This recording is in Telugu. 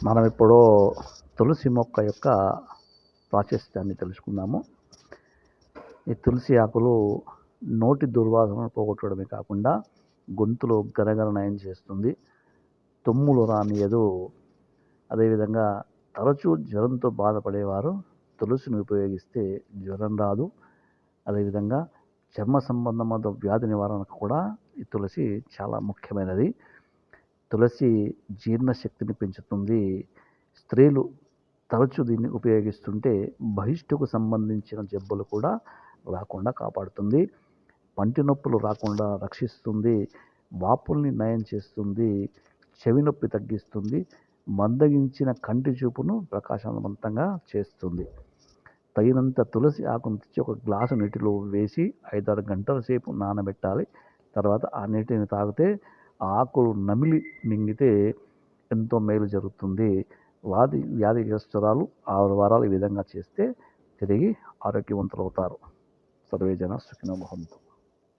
మనం ఇప్పుడు తులసి మొక్క యొక్క ప్రాశస్త్యాన్ని తెలుసుకుందాము. ఈ తులసి ఆకులు నోటి దుర్వాసనను పోగొట్టడమే కాకుండా గొంతులో గరగర నయం చేస్తుంది, తుమ్ములు రానియదు. అదేవిధంగా తరచూ జ్వరంతో బాధపడేవారు తులసిని ఉపయోగిస్తే జ్వరం రాదు. అదేవిధంగా చర్మ సంబంధమైన వ్యాధి నివారణకు కూడా ఈ తులసి చాలా ముఖ్యమైనది. తులసి జీర్ణశక్తిని పెంచుతుంది. స్త్రీలు తరచూ దీన్ని ఉపయోగిస్తుంటే బహిష్టుకు సంబంధించిన జబ్బులు కూడా రాకుండా కాపాడుతుంది. పంటి నొప్పులు రాకుండా రక్షిస్తుంది. వాపుల్ని నయం చేస్తుంది. చెవి నొప్పి తగ్గిస్తుంది. మందగించిన కంటి చూపును ప్రకాశవంతంగా చేస్తుంది. తగినంత తులసి ఆకును తెచ్చి ఒక గ్లాసు నీటిలో వేసి 5-6 గంటల సేపు నానబెట్టాలి. తర్వాత ఆ నీటిని తాగితే ఆ ఆకులు నమిలి మింగితే ఎంతో మేలు జరుగుతుంది. వ్యాధిగ్రస్తురాలు 6 వారాలు ఈ విధంగా చేస్తే తిరిగి ఆరోగ్యవంతులవుతారు. సర్వే జన సుఖినో భవంతు.